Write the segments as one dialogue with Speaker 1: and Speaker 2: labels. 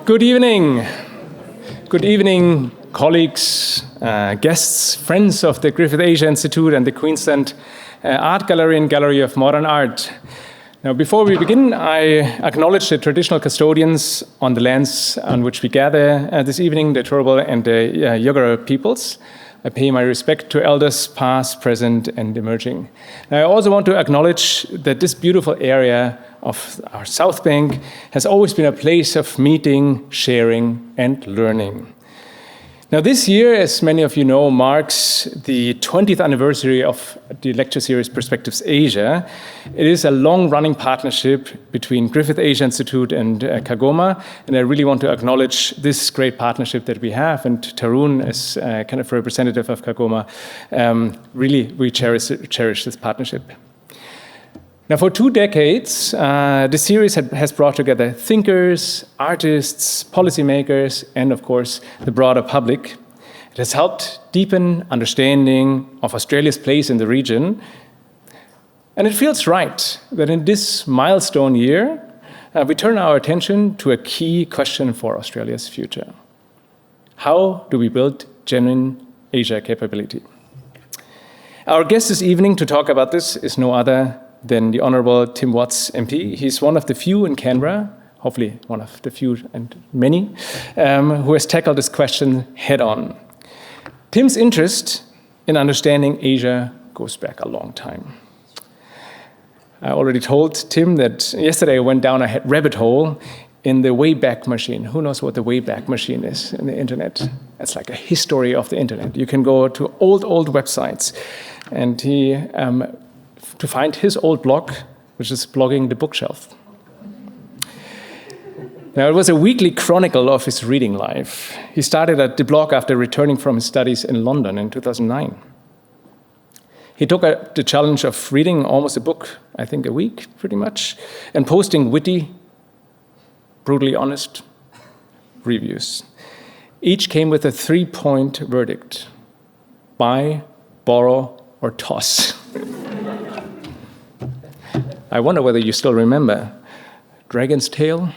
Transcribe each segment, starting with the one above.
Speaker 1: Good evening. Good evening, colleagues, guests, friends of the Griffith Asia Institute and the Queensland Art Gallery and Gallery of Modern Art. Now, before we begin, I acknowledge the traditional custodians on the lands on which we gather this evening, the Turrbal and the Yagara peoples. I pay my respect to elders past, present, and emerging. I also want to acknowledge that this beautiful area of our South Bank has always been a place of meeting, sharing, and learning. Now, this year, as many of you know, marks the 20th anniversary of the lecture series Perspectives Asia. It is a long-running partnership between Griffith Asia Institute and QAGOMA, and I really want to acknowledge this great partnership that we have. And Tarun, as kind of representative of QAGOMA, really we cherish this partnership. Now, for 2 decades, the series has brought together thinkers, artists, policymakers, and of course, the broader public. It has helped deepen understanding of Australia's place in the region. And it feels right that in this milestone year, we turn our attention to a key question for Australia's future. How do we build genuine Asia capability? Our guest this evening to talk about this is no other than the Honourable Tim Watts MP. He's one of the few in Canberra, hopefully one of the few and many, who has tackled this question head on. Tim's interest in understanding Asia goes back a long time. I already told Tim that yesterday I went down a rabbit hole in the Wayback Machine. Who knows what the Wayback Machine is in the internet? It's like a history of the internet. You can go to old websites, and to find his old blog, which is blogging the bookshelf. Now, it was a weekly chronicle of his reading life. He started the blog after returning from his studies in London in 2009. He took the challenge of reading almost a book, I think a week, pretty much, and posting witty, brutally honest reviews. Each came with a 3-point verdict: buy, borrow, or toss. I wonder whether you still remember Dragon's Tail,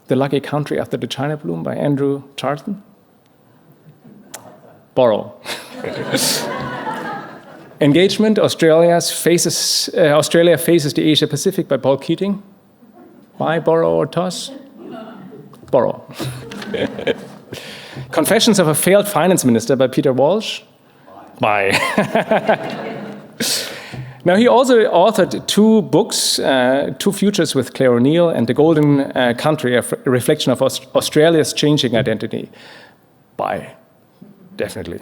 Speaker 1: The Lucky Country After the China Bloom by Andrew Charlton? Borrow. Engagement, Australia faces the Asia-Pacific by Paul Keating. Buy, borrow, or toss? Borrow. Confessions of a Failed Finance Minister by Peter Walsh? Buy. Now, he also authored 2 books, 2 Futures with Claire O'Neill and The Golden Country, a reflection of Australia's changing identity. Buy, definitely.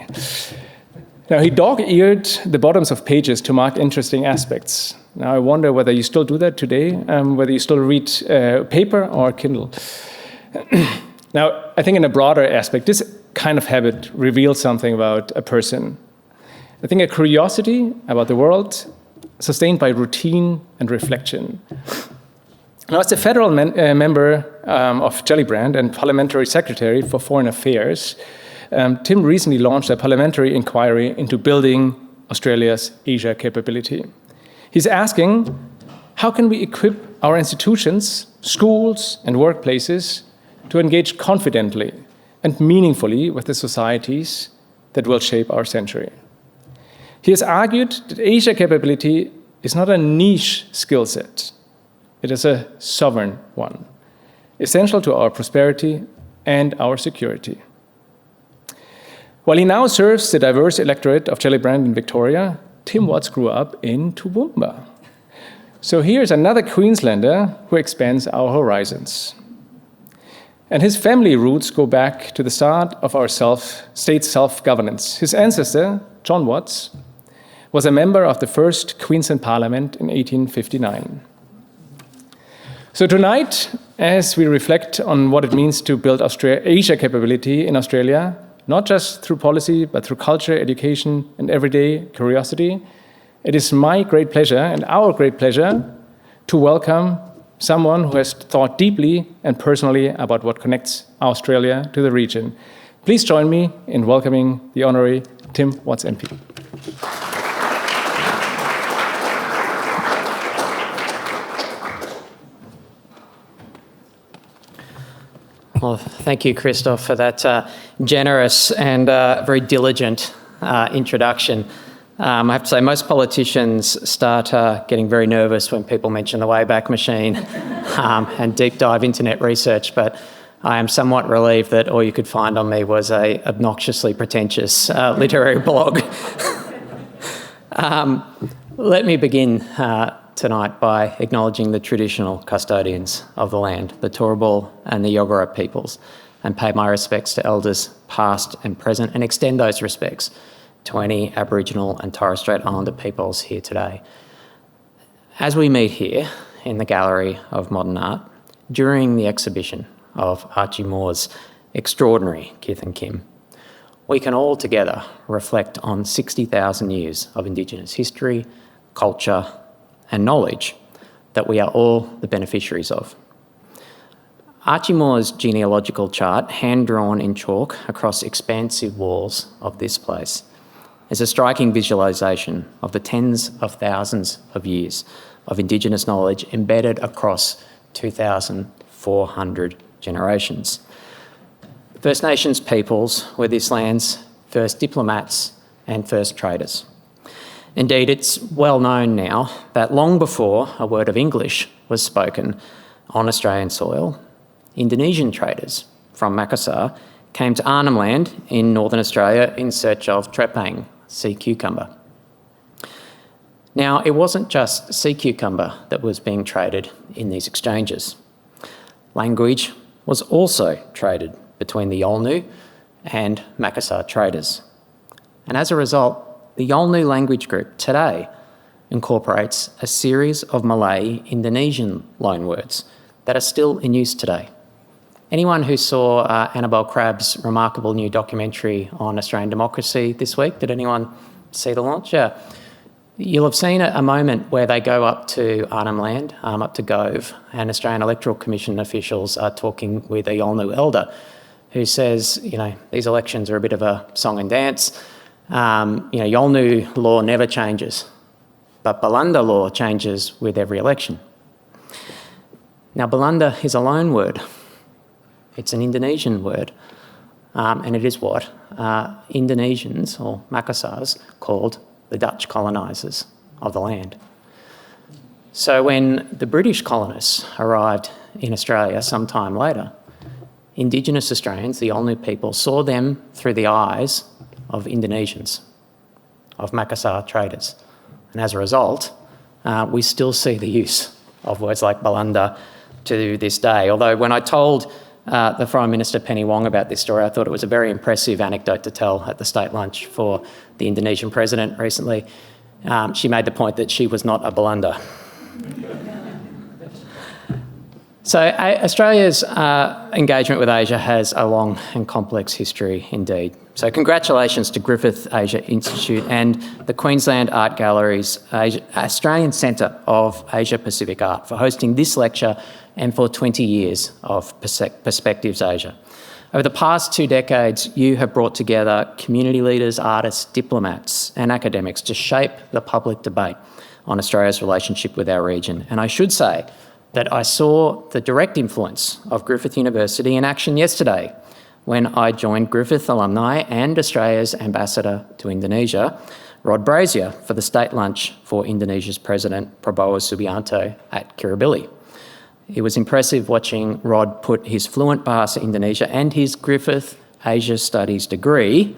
Speaker 1: Now, he dog-eared the bottoms of pages to mark interesting aspects. Now, I wonder whether you still do that today, whether you still read paper or Kindle. Now, I think in a broader aspect, this kind of habit reveals something about a person. I think a curiosity about the world sustained by routine and reflection. Now, as a federal member of Gellibrand and parliamentary secretary for foreign affairs, Tim recently launched a parliamentary inquiry into building Australia's Asia capability. He's asking, how can we equip our institutions, schools, and workplaces to engage confidently and meaningfully with the societies that will shape our century? He has argued that Asia capability is not a niche skill set. It is a sovereign one, essential to our prosperity and our security. While he now serves the diverse electorate of Gellibrand in Victoria, Tim Watts grew up in Toowoomba. So here's another Queenslander who expands our horizons. And his family roots go back to the start of our state's self-governance. His ancestor, John Watts, was a member of the first Queensland Parliament in 1859. So tonight, as we reflect on what it means to build Asia capability in Australia, not just through policy, but through culture, education, and everyday curiosity, it is my great pleasure and our great pleasure to welcome someone who has thought deeply and personally about what connects Australia to the region. Please join me in welcoming the Honorary Tim Watts MP.
Speaker 2: Well, thank you, Christoph, for that generous and very diligent introduction. I have to say, most politicians start getting very nervous when people mention the Wayback Machine and deep dive internet research, but I am somewhat relieved that all you could find on me was a obnoxiously pretentious literary blog. Let me begin tonight by acknowledging the traditional custodians of the land, the Turrbal and the Yagara peoples, and pay my respects to elders past and present, and extend those respects to any Aboriginal and Torres Strait Islander peoples here today. As we meet here in the Gallery of Modern Art, during the exhibition of Archie Moore's extraordinary Kith and Kim, we can all together reflect on 60,000 years of Indigenous history, culture, and knowledge that we are all the beneficiaries of. Archie Moore's genealogical chart, hand-drawn in chalk across expansive walls of this place, is a striking visualisation of the tens of thousands of years of Indigenous knowledge embedded across 2,400 generations. First Nations peoples were this land's first diplomats and first traders. Indeed, it's well known now that long before a word of English was spoken on Australian soil, Indonesian traders from Makassar came to Arnhem Land in northern Australia in search of trepang, sea cucumber. Now, it wasn't just sea cucumber that was being traded in these exchanges. Language was also traded between the Yolngu and Makassar traders. And as a result, the Yolngu language group today incorporates a series of Malay Indonesian loanwords that are still in use today. Anyone who saw Annabelle Crabb's remarkable new documentary on Australian democracy this week, did anyone see the launch? Yeah. You'll have seen a moment where they go up to Arnhem Land, up to Gove, and Australian Electoral Commission officials are talking with a Yolngu elder who says, these elections are a bit of a song and dance. Yolngu law never changes, but Balanda law changes with every election. Now, Balanda is a loan word. It's an Indonesian word, and it is what Indonesians, or Makassars, called the Dutch colonisers of the land. So when the British colonists arrived in Australia some time later, Indigenous Australians, the Yolngu people, saw them through the eyes of Indonesians, of Makassar traders. And as a result, we still see the use of words like Balanda to this day. Although when I told the Foreign Minister Penny Wong about this story, I thought it was a very impressive anecdote to tell at the state lunch for the Indonesian president recently. She made the point that she was not a Balanda. So Australia's engagement with Asia has a long and complex history indeed. So congratulations to Griffith Asia Institute and the Queensland Art Gallery's Australian Centre of Asia-Pacific Art for hosting this lecture and for 20 years of Perspectives Asia. Over the past 2 decades, you have brought together community leaders, artists, diplomats and academics to shape the public debate on Australia's relationship with our region. And I should say that I saw the direct influence of Griffith University in action yesterday when I joined Griffith alumni and Australia's ambassador to Indonesia, Rod Brazier, for the state lunch for Indonesia's President Prabowo Subianto at Kirribilli. It was impressive watching Rod put his fluent Bahasa Indonesia and his Griffith Asia Studies degree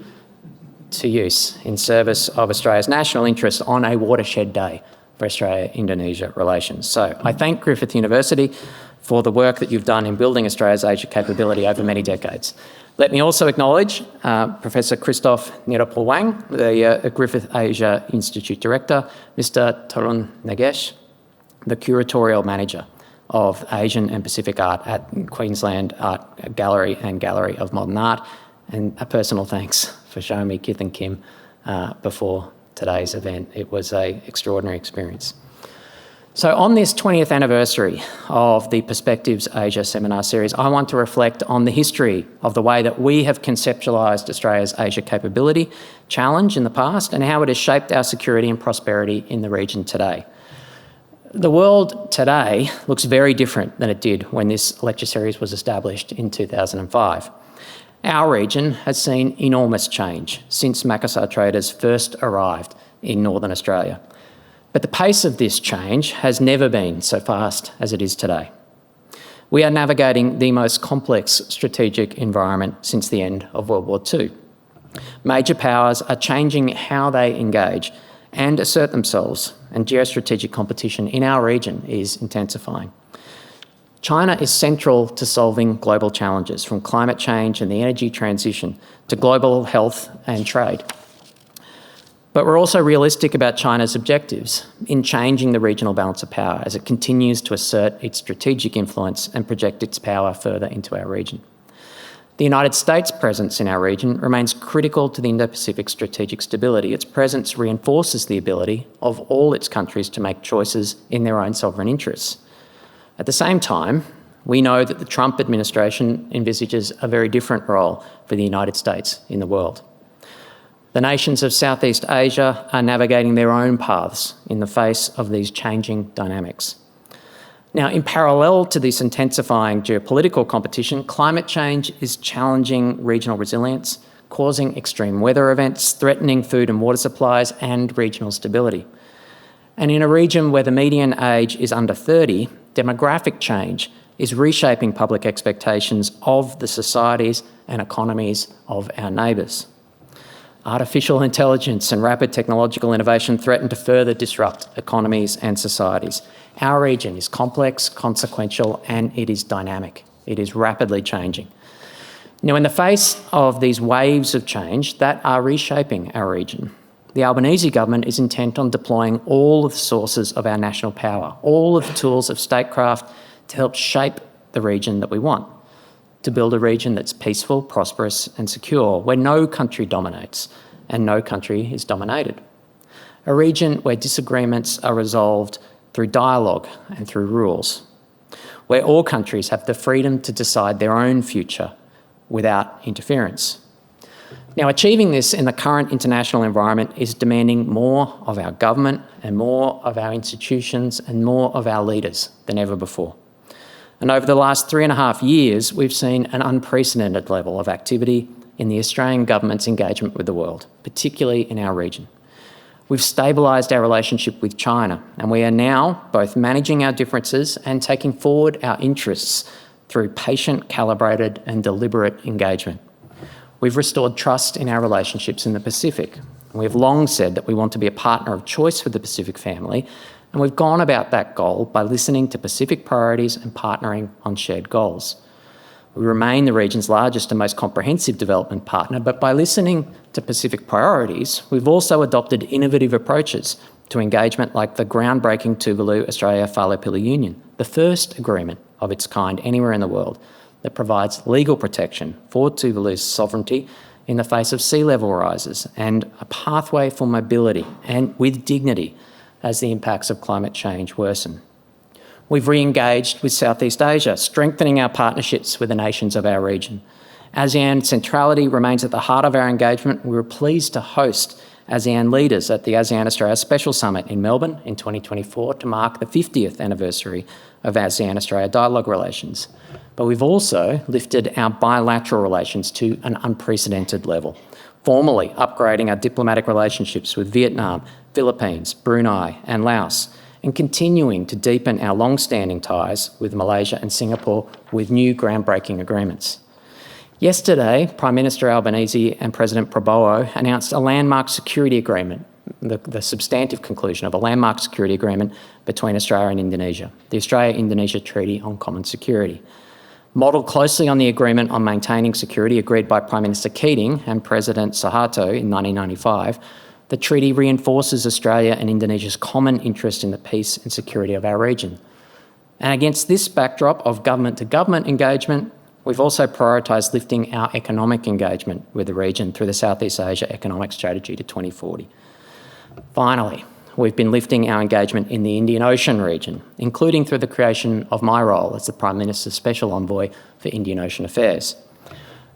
Speaker 2: to use in service of Australia's national interest on a watershed day for Australia-Indonesia relations. So I thank Griffith University for the work that you've done in building Australia's Asia capability over many decades. Let me also acknowledge Professor Christoph Nirapulwang, the Griffith Asia Institute Director, Mr. Tarun Nagesh, the Curatorial Manager of Asian and Pacific Art at Queensland Art Gallery and Gallery of Modern Art, and a personal thanks for showing me Kith and Kim before today's event. It was an extraordinary experience. So on this 20th anniversary of the Perspectives Asia seminar series, I want to reflect on the history of the way that we have conceptualised Australia's Asia capability challenge in the past and how it has shaped our security and prosperity in the region today. The world today looks very different than it did when this lecture series was established in 2005. Our region has seen enormous change since Makassar traders first arrived in Northern Australia. But the pace of this change has never been so fast as it is today. We are navigating the most complex strategic environment since the end of World War II. Major powers are changing how they engage and assert themselves, and geostrategic competition in our region is intensifying. China is central to solving global challenges, from climate change and the energy transition to global health and trade. But we're also realistic about China's objectives in changing the regional balance of power as it continues to assert its strategic influence and project its power further into our region. The United States' presence in our region remains critical to the Indo-Pacific strategic stability. Its presence reinforces the ability of all its countries to make choices in their own sovereign interests. At the same time, we know that the Trump administration envisages a very different role for the United States in the world. The nations of Southeast Asia are navigating their own paths in the face of these changing dynamics. Now, in parallel to this intensifying geopolitical competition, climate change is challenging regional resilience, causing extreme weather events, threatening food and water supplies, and regional stability. And in a region where the median age is under 30, demographic change is reshaping public expectations of the societies and economies of our neighbours. Artificial intelligence and rapid technological innovation threaten to further disrupt economies and societies. Our region is complex, consequential, and it is dynamic. It is rapidly changing. Now, in the face of these waves of change that are reshaping our region, the Albanese Government is intent on deploying all of the sources of our national power, all of the tools of statecraft to help shape the region that we want, to build a region that's peaceful, prosperous and secure, where no country dominates and no country is dominated. A region where disagreements are resolved through dialogue and through rules, where all countries have the freedom to decide their own future without interference. Now, achieving this in the current international environment is demanding more of our government and more of our institutions and more of our leaders than ever before. And over the last 3.5 years, we've seen an unprecedented level of activity in the Australian government's engagement with the world, particularly in our region. We've stabilised our relationship with China, and we are now both managing our differences and taking forward our interests through patient, calibrated and deliberate engagement. We've restored trust in our relationships in the Pacific. We've long said that we want to be a partner of choice for the Pacific family, and we've gone about that goal by listening to Pacific priorities and partnering on shared goals. We remain the region's largest and most comprehensive development partner, but by listening to Pacific priorities, we've also adopted innovative approaches to engagement like the groundbreaking Tuvalu-Australia-Whalepili Union, the first agreement of its kind anywhere in the world that provides legal protection for Tuvalu's sovereignty in the face of sea level rises and a pathway for mobility and with dignity as the impacts of climate change worsen. We've re-engaged with Southeast Asia, strengthening our partnerships with the nations of our region. ASEAN centrality remains at the heart of our engagement. We were pleased to host ASEAN leaders at the ASEAN-Australia Special Summit in Melbourne in 2024 to mark the 50th anniversary of ASEAN-Australia dialogue relations. But we've also lifted our bilateral relations to an unprecedented level, formally upgrading our diplomatic relationships with Vietnam, Philippines, Brunei and Laos, and continuing to deepen our long-standing ties with Malaysia and Singapore with new groundbreaking agreements. Yesterday, Prime Minister Albanese and President Prabowo announced a landmark security agreement, the substantive conclusion of a landmark security agreement between Australia and Indonesia, the Australia-Indonesia Treaty on Common Security. Modelled closely on the agreement on maintaining security agreed by Prime Minister Keating and President Suharto in 1995, the treaty reinforces Australia and Indonesia's common interest in the peace and security of our region. And against this backdrop of government-to-government engagement, we've also prioritised lifting our economic engagement with the region through the Southeast Asia Economic Strategy to 2040. Finally, we've been lifting our engagement in the Indian Ocean region, including through the creation of my role as the Prime Minister's Special Envoy for Indian Ocean Affairs.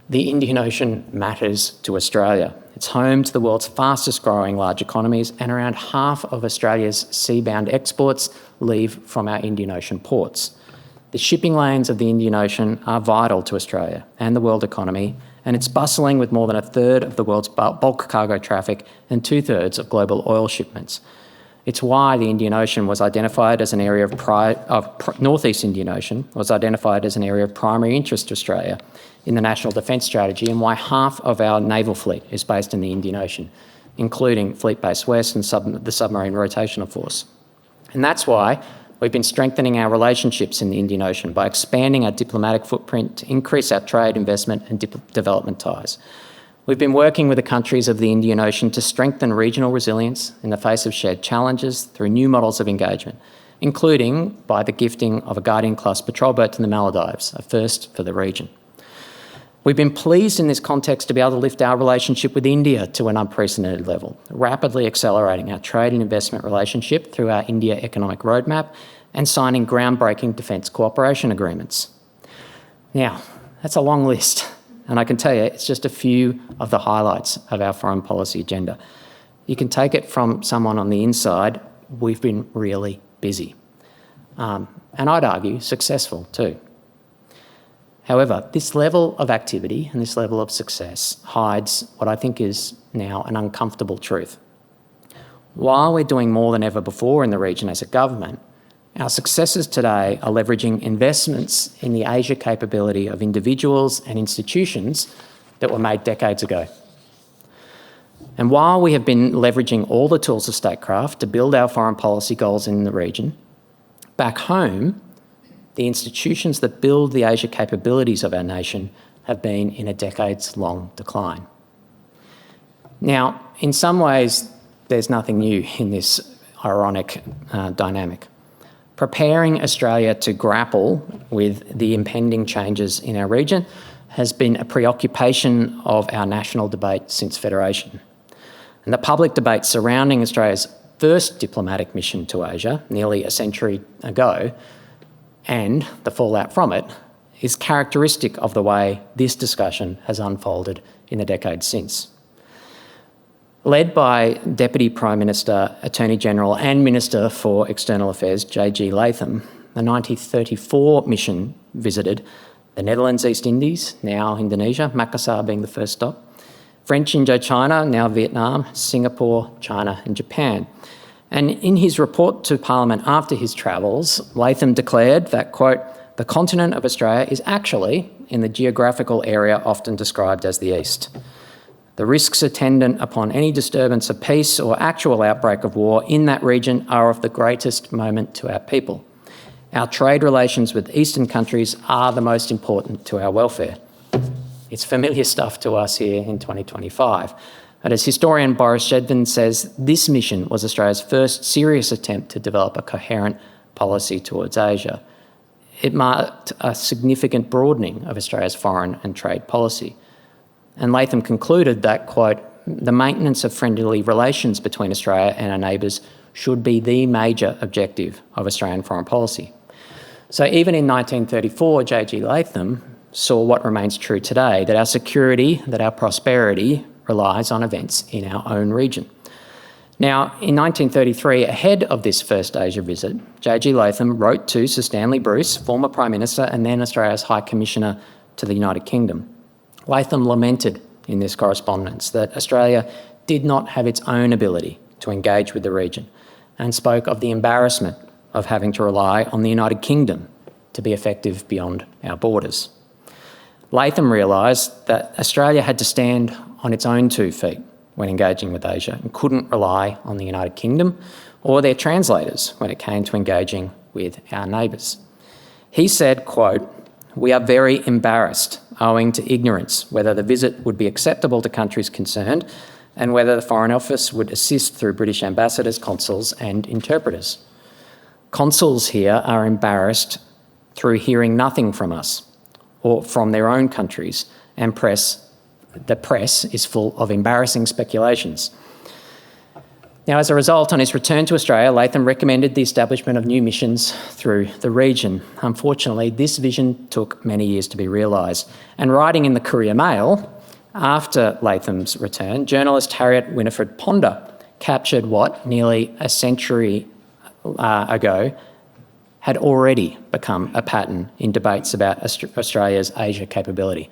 Speaker 2: The Indian Ocean matters to Australia. It's home to the world's fastest growing large economies, and around half of Australia's seabound exports leave from our Indian Ocean ports. The shipping lanes of the Indian Ocean are vital to Australia and the world economy, and it's bustling with more than a third of the world's bulk cargo traffic and 2/3 of global oil shipments. It's why the Indian Ocean was identified as an area Northeast Indian Ocean was identified as an area of primary interest to Australia in the National Defence Strategy, and why half of our naval fleet is based in the Indian Ocean, including Fleet Base West and the Submarine Rotational Force. And that's why we've been strengthening our relationships in the Indian Ocean by expanding our diplomatic footprint to increase our trade, investment and development ties. We've been working with the countries of the Indian Ocean to strengthen regional resilience in the face of shared challenges through new models of engagement, including by the gifting of a Guardian-class patrol boat to the Maldives, a first for the region. We've been pleased in this context to be able to lift our relationship with India to an unprecedented level, rapidly accelerating our trade and investment relationship through our India Economic Roadmap and signing groundbreaking defence cooperation agreements. Now, that's a long list, and I can tell you it's just a few of the highlights of our foreign policy agenda. You can take it from someone on the inside, we've been really busy. And I'd argue successful too. However, this level of activity and this level of success hides what I think is now an uncomfortable truth. While we're doing more than ever before in the region as a government, our successes today are leveraging investments in the Asia capability of individuals and institutions that were made decades ago. And while we have been leveraging all the tools of statecraft to build our foreign policy goals in the region, back home, the institutions that build the Asia capabilities of our nation have been in a decades-long decline. Now, in some ways, there's nothing new in this ironic dynamic. Preparing Australia to grapple with the impending changes in our region has been a preoccupation of our national debate since Federation. And the public debate surrounding Australia's first diplomatic mission to Asia, nearly a century ago, and the fallout from it, is characteristic of the way this discussion has unfolded in the decades since. Led by Deputy Prime Minister, Attorney General and Minister for External Affairs, J.G. Latham, the 1934 mission visited the Netherlands, East Indies, now Indonesia, Makassar being the first stop, French Indochina, now Vietnam, Singapore, China and Japan. And in his report to Parliament after his travels, Latham declared that, quote, "The continent of Australia is actually in the geographical area often described as the East. The risks attendant upon any disturbance of peace or actual outbreak of war in that region are of the greatest moment to our people. Our trade relations with Eastern countries are the most important to our welfare." It's familiar stuff to us here in 2025. But as historian Boris Jedvan says, this mission was Australia's first serious attempt to develop a coherent policy towards Asia. It marked a significant broadening of Australia's foreign and trade policy. And Latham concluded that, quote, "The maintenance of friendly relations between Australia and our neighbours should be the major objective of Australian foreign policy." So even in 1934, J.G. Latham saw what remains true today, that our security, that our prosperity relies on events in our own region. Now, in 1933, ahead of this first Asia visit, J.G. Latham wrote to Sir Stanley Bruce, former Prime Minister and then Australia's High Commissioner to the United Kingdom. Latham lamented in this correspondence that Australia did not have its own ability to engage with the region and spoke of the embarrassment of having to rely on the United Kingdom to be effective beyond our borders. Latham realised that Australia had to stand on its own 2 feet when engaging with Asia and couldn't rely on the United Kingdom or their translators when it came to engaging with our neighbours. He said, quote, "We are very embarrassed owing to ignorance whether the visit would be acceptable to countries concerned and whether the Foreign Office would assist through British ambassadors, consuls and interpreters. Consuls here are embarrassed through hearing nothing from us or from their own countries, and the press is full of embarrassing speculations." Now, as a result, on his return to Australia, Latham recommended the establishment of new missions through the region. Unfortunately, this vision took many years to be realised. And writing in the Courier Mail, After Latham's return, journalist Harriet Winifred Ponder captured what, nearly a century ago, had already become a pattern in debates about Australia's Asia capability,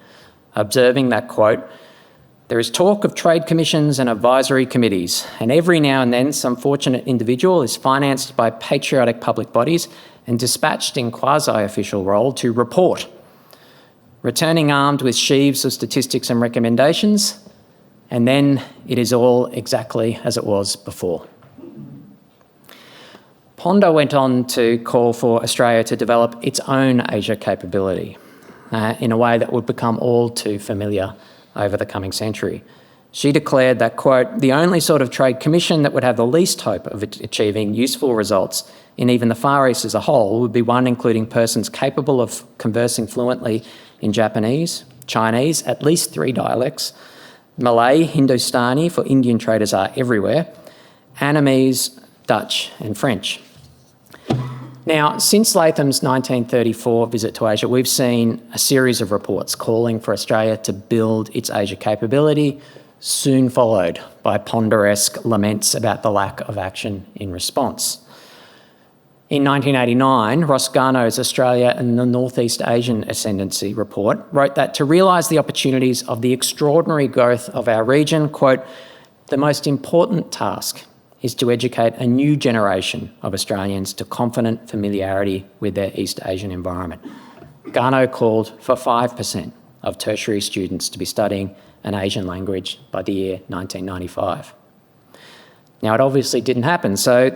Speaker 2: observing that, quote, "There is talk of trade commissions and advisory committees, and every now and then some fortunate individual is financed by patriotic public bodies and dispatched in quasi-official role to report, returning armed with sheaves of statistics and recommendations, and then it is all exactly as it was before." Ponder went on to call for Australia to develop its own Asia capability in a way that would become all too familiar over the coming century. She declared that, quote, "The only sort of trade commission that would have the least hope of achieving useful results in even the Far East as a whole would be one including persons capable of conversing fluently in Japanese, Chinese, at least 3 dialects, Malay, Hindustani, for Indian traders are everywhere, Annamese, Dutch and French." Now, since Latham's 1934 visit to Asia, we've seen a series of reports calling for Australia to build its Asia capability, soon followed by Ponder-esque laments about the lack of action in response. In 1989, Ross Garnaut's Australia and the Northeast Asian Ascendancy report wrote that to realise the opportunities of the extraordinary growth of our region, quote, "The most important task is to educate a new generation of Australians to confident familiarity with their East Asian environment." Garnaut called for 5% of tertiary students to be studying an Asian language by the year 1995. Now, it obviously didn't happen, so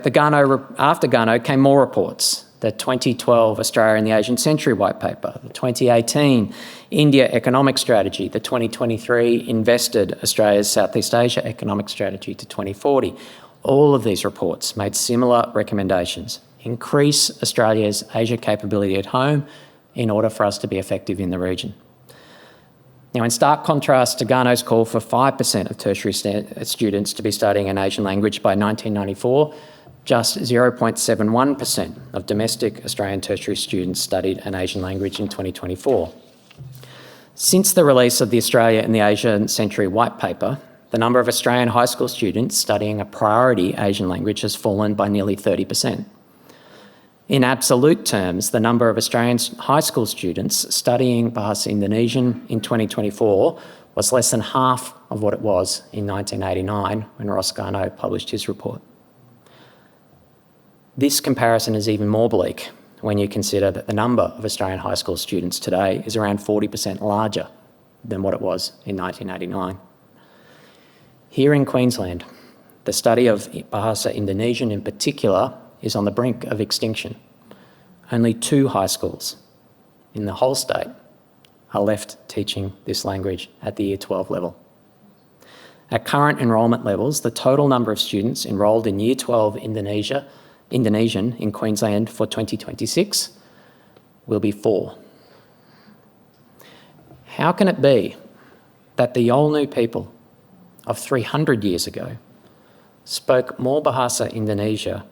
Speaker 2: after Garnaut came more reports. The 2012 Australia in the Asian Century White Paper, the 2018 India Economic Strategy, the 2023 Invested Australia's Southeast Asia Economic Strategy to 2040. All of these reports made similar recommendations. Increase Australia's Asia capability at home in order for us to be effective in the region. Now, in stark contrast to Garnaut's call for 5% of tertiary students to be studying an Asian language by 1994, just 0.71% of domestic Australian tertiary students studied an Asian language in 2024. Since the release of the Australia in the Asian Century White Paper, the number of Australian high school students studying a priority Asian language has fallen by nearly 30%. In absolute terms, the number of Australian high school students studying Bahasa Indonesian in 2024 was less than half of what it was in 1989 when Ross Garnaut published his report. This comparison is even more bleak when you consider that the number of Australian high school students today is around 40% larger than what it was in 1989. Here in Queensland, the study of Bahasa Indonesian in particular is on the brink of extinction. Only 2 high schools in the whole state are left teaching this language at the Year 12 level. At current enrolment levels, the total number of students enrolled in Year 12 Indonesian in Queensland for 2026 will be 4. How can it be that the Yolngu people of 300 years ago spoke more Bahasa Indonesia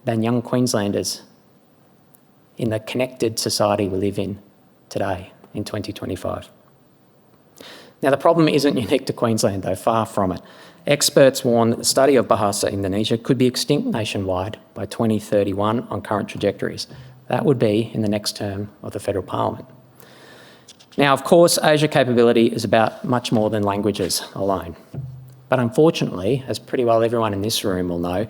Speaker 2: than young Queenslanders in the connected society we live in today in 2025? Now, the problem isn't unique to Queensland, though, far from it. Experts warn that the study of Bahasa Indonesia could be extinct nationwide by 2031 on current trajectories. That would be in the next term of the Federal Parliament. Now, of course, Asia capability is about much more than languages alone. But unfortunately, as pretty well everyone in this room will know,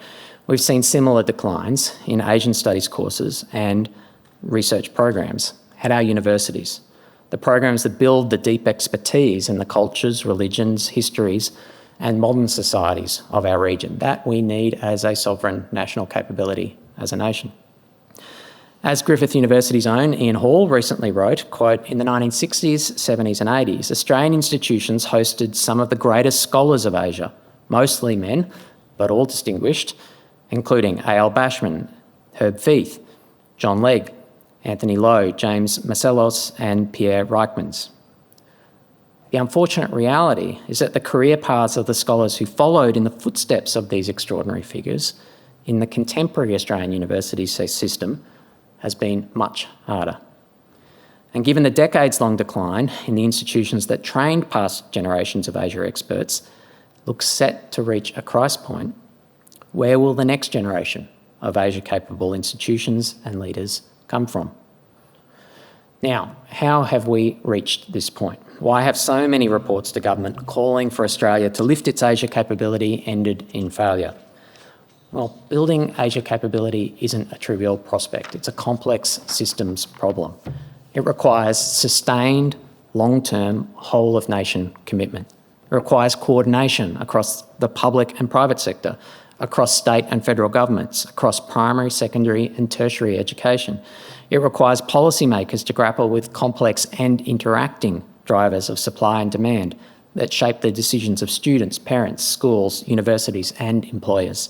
Speaker 2: we've seen similar declines in Asian studies courses and research programs at our universities. The programs that build the deep expertise in the cultures, religions, histories and modern societies of our region that we need as a sovereign national capability as a nation. As Griffith University's own Ian Hall recently wrote, quote, "In the 1960s, 70s and 80s, Australian institutions hosted some of the greatest scholars of Asia, mostly men, but all distinguished, including A.L. Bashman, Herb Feith, John Legg, Anthony Lowe, James Marcellos and Pierre Reichmans. The unfortunate reality is that the career paths of the scholars who followed in the footsteps of these extraordinary figures in the contemporary Australian university system has been much harder. And given the decades-long decline in the institutions that trained past generations of Asia experts looks set to reach a crisis point, where will the next generation of Asia-capable institutions and leaders come from? Now, how have we reached this point? Why have so many reports to government calling for Australia to lift its Asia capability ended in failure? Well, building Asia capability isn't a trivial prospect. It's a complex systems problem. It requires sustained, long-term, whole-of-nation commitment. It requires coordination across the public and private sector, across state and federal governments, across primary, secondary and tertiary education. It requires policymakers to grapple with complex and interacting drivers of supply and demand that shape the decisions of students, parents, schools, universities and employers.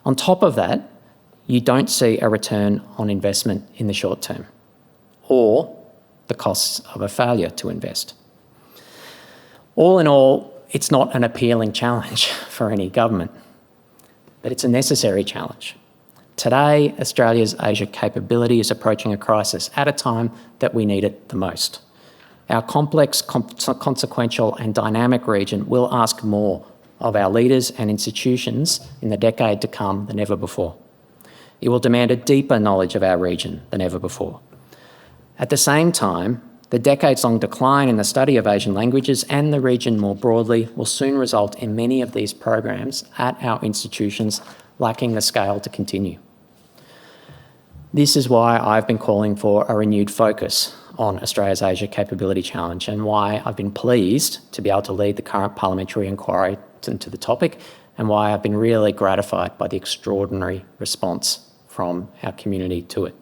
Speaker 2: On top of that, you don't see a return on investment in the short term, or the costs of a failure to invest. All in all, it's not an appealing challenge for any government, but it's a necessary challenge. Today, Australia's Asia capability is approaching a crisis at a time that we need it the most. Our complex, consequential and dynamic region will ask more of our leaders and institutions in the decade to come than ever before. It will demand a deeper knowledge of our region than ever before. At the same time, the decades-long decline in the study of Asian languages and the region more broadly will soon result in many of these programs at our institutions lacking the scale to continue. This is why I've been calling for a renewed focus on Australia's Asia Capability Challenge and why I've been pleased to be able to lead the current parliamentary inquiry into the topic and why I've been really gratified by the extraordinary response from our community to it.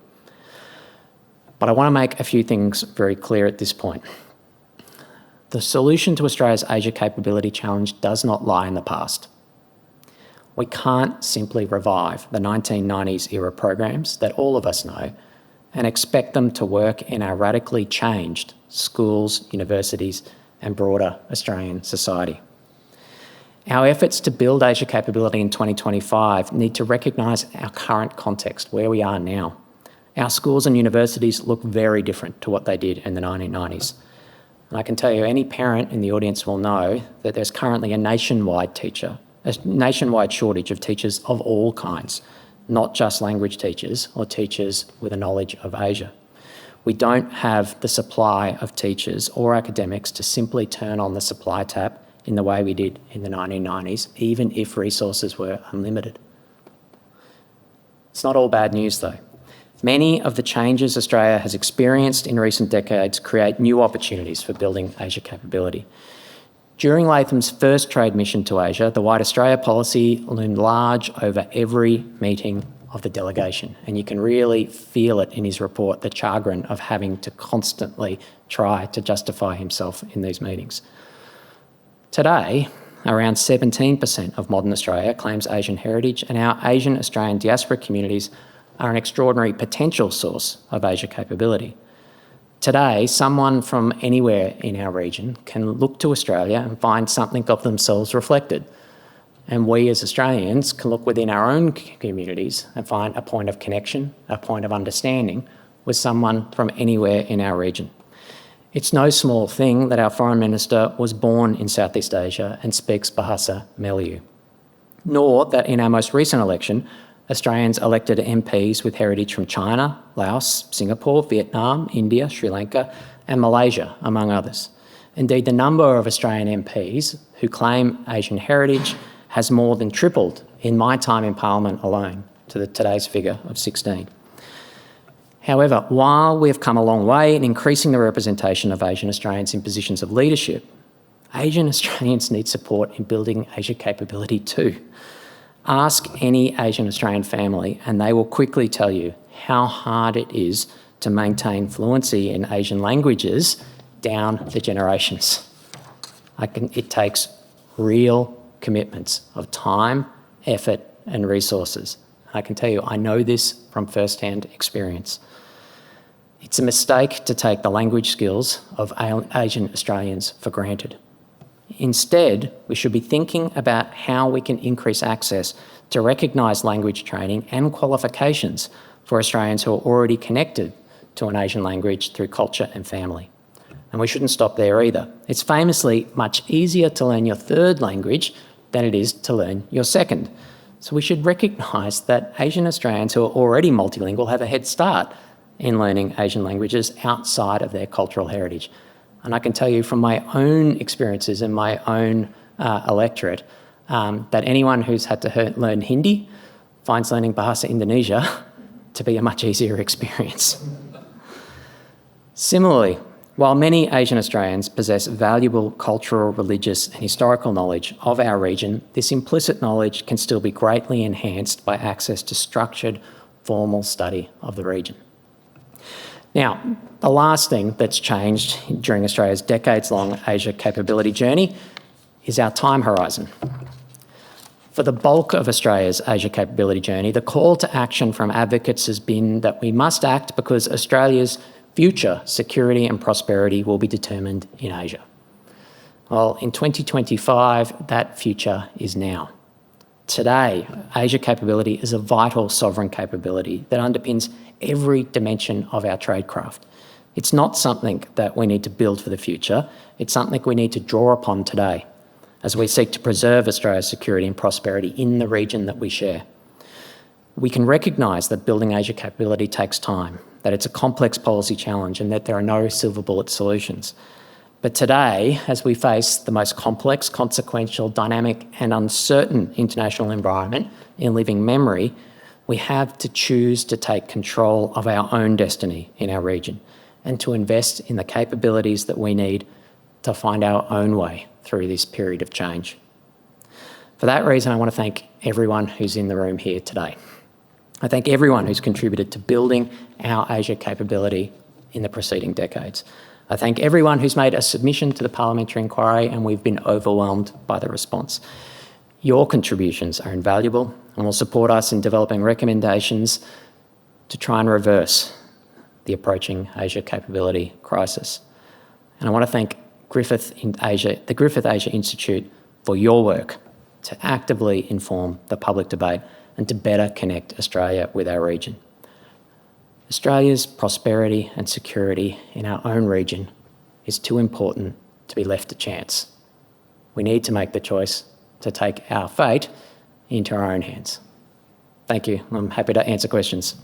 Speaker 2: But I want to make a few things very clear at this point. The solution to Australia's Asia Capability Challenge does not lie in the past. We can't simply revive the 1990s era programs that all of us know and expect them to work in our radically changed schools, universities and broader Australian society. Our efforts to build Asia capability in 2025 need to recognise our current context, where we are now. Our schools and universities look very different to what they did in the 1990s. And I can tell you any parent in the audience will know that there's currently a nationwide shortage of teachers of all kinds, not just language teachers or teachers with a knowledge of Asia. We don't have the supply of teachers or academics to simply turn on the supply tap in the way we did in the 1990s, even if resources were unlimited. It's not all bad news though. Many of the changes Australia has experienced in recent decades create new opportunities for building Asia capability. During Latham's first trade mission to Asia, the White Australia policy loomed large over every meeting of the delegation, and you can really feel it in his report, the chagrin of having to constantly try to justify himself in these meetings. Today, around 17% of modern Australia claims Asian heritage, and our Asian Australian diaspora communities are an extraordinary potential source of Asia capability. Today, someone from anywhere in our region can look to Australia and find something of themselves reflected. And we as Australians can look within our own communities and find a point of connection, a point of understanding with someone from anywhere in our region. It's no small thing that our Foreign Minister was born in Southeast Asia and speaks Bahasa Melayu, nor that in our most recent election, Australians elected MPs with heritage from China, Laos, Singapore, Vietnam, India, Sri Lanka and Malaysia, among others. Indeed, the number of Australian MPs who claim Asian heritage has more than tripled in my time in Parliament alone to today's figure of 16. However, while we have come a long way in increasing the representation of Asian Australians in positions of leadership, Asian Australians need support in building Asia capability too. Ask any Asian Australian family and they will quickly tell you how hard it is to maintain fluency in Asian languages down the generations. It takes real commitments of time, effort and resources. I can tell you, I know this from first-hand experience. It's a mistake to take the language skills of Asian Australians for granted. Instead, we should be thinking about how we can increase access to recognised language training and qualifications for Australians who are already connected to an Asian language through culture and family. And we shouldn't stop there either. It's famously much easier to learn your third language than it is to learn your second. So we should recognise that Asian Australians who are already multilingual have a head start in learning Asian languages outside of their cultural heritage. And I can tell you from my own experiences in my own electorate that anyone who's had to learn Hindi finds learning Bahasa Indonesia to be a much easier experience. Similarly, while many Asian Australians possess valuable cultural, religious and historical knowledge of our region, this implicit knowledge can still be greatly enhanced by access to structured, formal study of the region. Now, the last thing that's changed during Australia's decades-long Asia capability journey is our time horizon. For the bulk of Australia's Asia capability journey, the call to action from advocates has been that we must act because Australia's future security and prosperity will be determined in Asia. Well, in 2025, that future is now. Today, Asia capability is a vital sovereign capability that underpins every dimension of our tradecraft. It's not something that we need to build for the future, it's something we need to draw upon today as we seek to preserve Australia's security and prosperity in the region that we share. We can recognise that building Asia capability takes time, that it's a complex policy challenge and that there are no silver bullet solutions. But today, as we face the most complex, consequential, dynamic and uncertain international environment in living memory, we have to choose to take control of our own destiny in our region and to invest in the capabilities that we need to find our own way through this period of change. For that reason, I want to thank everyone who's in the room here today. I thank everyone who's contributed to building our Asia capability in the preceding decades. I thank everyone who's made a submission to the parliamentary inquiry and we've been overwhelmed by the response. Your contributions are invaluable and will support us in developing recommendations to try and reverse the approaching Asia capability crisis. And I want to thank the Griffith Asia Institute for your work to actively inform the public debate and to better connect Australia with our region. Australia's prosperity and security in our own region is too important to be left to chance. We need to make the choice to take our fate into our own hands. Thank you. I'm happy to answer questions.